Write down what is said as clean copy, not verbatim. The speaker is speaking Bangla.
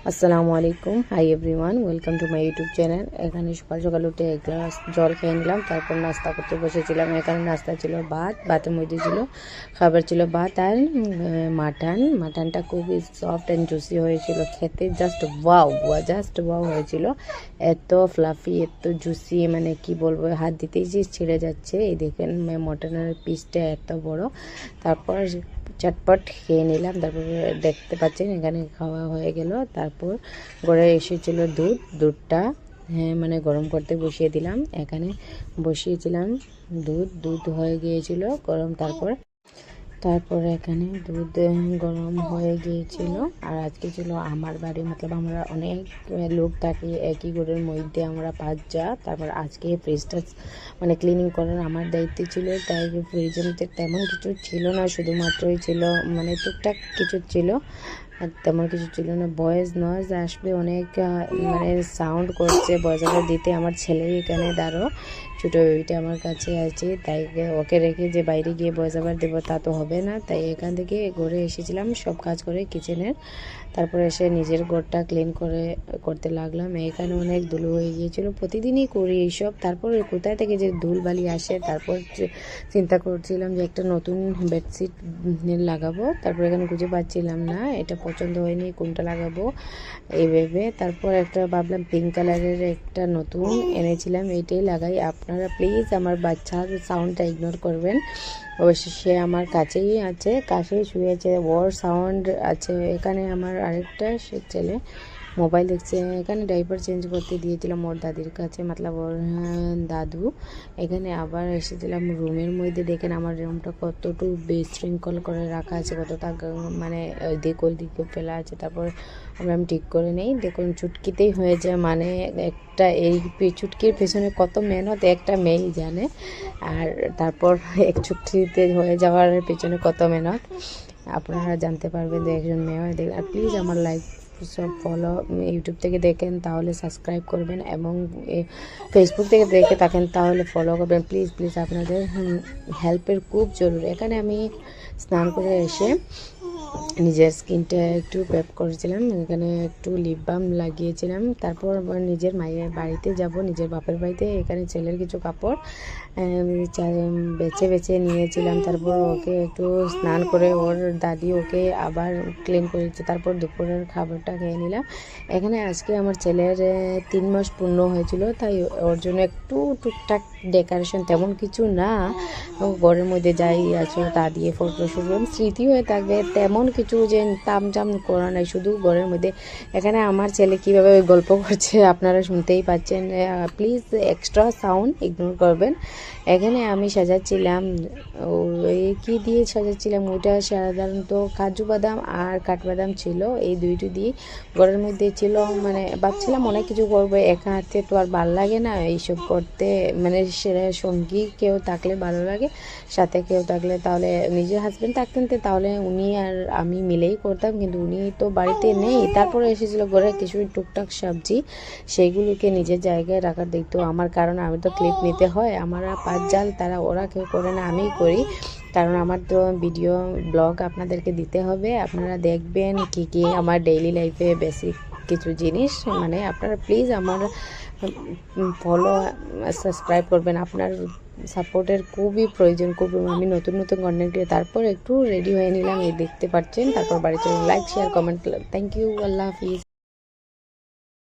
আসসালামু আলাইকুম, hi everyone, welcome to my YouTube channel. এখানে সকাল সকাল উঠে এক গ্লাস জল খেয়ে নিলাম, তারপর নাস্তা করতে বসেছিলাম। এখানে নাস্তা ছিল ভাতের মধ্যে ছিল খাবার ছিল ভাত আর মাটনটা খুবই সফট অ্যান্ড জুসি হয়েছিল, খেতে জাস্ট ওয়াও হয়েছিল। এত ফ্লাফি, এত জুসি, মানে কি বলবো, হাত দিতেই যে ছিঁড়ে যাচ্ছে। এই দেখেন মটনের পিসটা এত বড়। তারপর চটপট খেয়ে নিলাম। তারপরে দেখতে পাচ্ছেন এখানে খাওয়া হয়ে গেল। তারপর ঘরে এসেছিল দুধটা মানে গরম করতে বসিয়ে দিলাম। এখানে বসিয়েছিলাম দুধ হয়ে গিয়েছিল গরম। তারপর এখানে দুধ গরম হয়ে গিয়েছিল। আর আজকে ছিল আমার বাড়ি, মতলব আমরা অনেক লোক থাকি একই ঘরের মধ্যে, আমরা 5 যা। তারপর আজকে ফ্রিজটা মানে ক্লিনিং করার আমার দায়িত্ব ছিল, তাই ফ্রিজের মধ্যে তেমন কিছু ছিল না, শুধুমাত্রই ছিল মানে টুকটাক কিছু ছিল, আর তেমন কিছু ছিল না। নয়েজ আসবে অনেক, মানে সাউন্ড করছে, ভয়েস দিতে আমার ছেলে এখানে দাঁড়ো, ছোটো বেবিটা আমার কাছে আছে, তাই ওকে রেখে যে বাইরে গিয়ে ভয়েস দেবো তা তো হবে না। তাই এখান থেকে ঘরে এসেছিলাম সব কাজ করে কিচেনের। তারপরে এসে নিজের ঘরটা ক্লিন করতে লাগলাম। এখানে অনেক ধুলো হয়ে গিয়েছিলো, প্রতিদিনই করি এইসব। তারপর কোথায় থেকে যে ধুলবালি আসে, তারপর চিন্তা করছিলাম যে একটা নতুন বেডশিট লাগাবো। তারপর এখানে খুঁজে পাচ্ছিলাম না, এটা পছন্দ হয়নি, কোনটা লাগাবো এই ভেবে। তারপর একটা ভাবলাম পিঙ্ক কালারের একটা নতুন এনেছিলাম, এইটাই লাগাই। আপনারা প্লিজ আমার বাচ্চার সাউন্ডটা ইগনোর করবেন, অবশ্য সে আমার কাছেই শুয়েছে, ওর সাউন্ড আছে। এখানে আমার আরেকটা সে ছেলে মোবাইল দেখছে। এখানে ডাইপার চেঞ্জ করতে দিয়েছিলাম ওর দাদির কাছে, মতলব ওর দাদু। এখানে আবার এসেছিলাম রুমের মধ্যে। দেখেন আমার রুমটা কতটুকু বিশৃঙ্খল করে রাখা আছে, কতটা মানে দিকে ফেলা আছে। তারপর আমি ঠিক করে নেই, দেখুন চুটকিতেই হয়ে যায়, মানে একটা এই চুটকির পেছনে কত মেহনত একটা মেয়েই জানে। আর তারপর এক চুটকিতে হয়ে যাওয়ার পেছনে কত মেহনত আপনারা জানতে পারবেন যে একজন মেয়ে হয়। আর প্লিজ আমার লাইক সব ফলো, ইউটিউব থেকে দেখেন তাহলে সাবস্ক্রাইব করবেন, এবং ফেসবুক থেকে দেখে থাকেন তাহলে ফলো করবেন। প্লিজ আপনাদের হেল্পের খুব জরুরি। এখানে আমি স্নান করে এসে নিজের স্কিনটা একটু প্রেপ করেছিলাম, এখানে একটু লিপ বাম লাগিয়েছিলাম। তারপর নিজের মায়ের বাড়িতে যাব, নিজের বাপের বাড়িতে। এখানে ছেলের কিছু কাপড় বেছে নিয়েছিলাম। তারপর ওকে একটু স্নান করে ওর দাদি ওকে আবার ক্লিন করেছে। তারপর দুপুরের খাবারটা খেয়ে নিলাম। এখানে আজকে আমার ছেলের 3 মাস পূর্ণ হয়েছিল, তাই ওর জন্য একটু টুকটাক ডেকোরেশন, তেমন কিছু না, ঘরের মধ্যে যাই আছে তা দিয়ে ফটো স্মৃতি হয়ে থাকবে, তেমন কিছু যে তামজাম করা নাই, শুধু ঘরের মধ্যে। এখানে আমার ছেলে কীভাবে গল্প করছে আপনারা শুনতেই পাচ্ছেন, প্লিজ এক্সট্রা সাউন্ড ইগনোর করবেন। এখানে আমি সাজাচ্ছিলাম, ওই কী দিয়ে সাজাচ্ছিলাম, ওইটা সাধারণত কাজু বাদাম আর কাঠবাদাম ছিল, এই দুইটি দিয়ে ঘরের মধ্যে ছিল। মানে ভাবছিলাম অনেক কিছু করবো, একা হাতে তো আর ভালো লাগে না এইসব করতে, মানে সেরা সঙ্গী কেউ থাকলে ভালো লাগে, সাথে কেউ থাকলে, তাহলে নিজের হাজব্যান্ড থাকতেন তাহলে উনি আর আমি মিলেই করতাম, কিন্তু উনি তো বাড়িতে নেই। তারপরে এসেছিল ঘরে কিছু টুকটাক সবজি, সেইগুলোকে নিজের জায়গায় রাখার দেখতো আমার, কারণ আমি তো ক্লিপ নিতে হয়, আমরা 5 জাল, ওরা কেউ করে না, আমিই করি, কারণ আমার তো ভিডিও ব্লগ আপনাদেরকে দিতে হবে, আপনারা দেখবেন কি আমার ডেইলি লাইফে বেসিক কিছু জিনিস, মানে আপনারা প্লিজ আমার ফলো সাবস্ক্রাইব করবেন। আপনার সাপোর্টের খুবই প্রয়োজন, আমি নতুন কন্টেন্ট করি। তারপর একটু রেডি হয়ে নিলাম, এই দেখতে পাচ্ছেন। তারপর বাড়িতে like share comment. Thank you, আল্লাহ হাফিজ।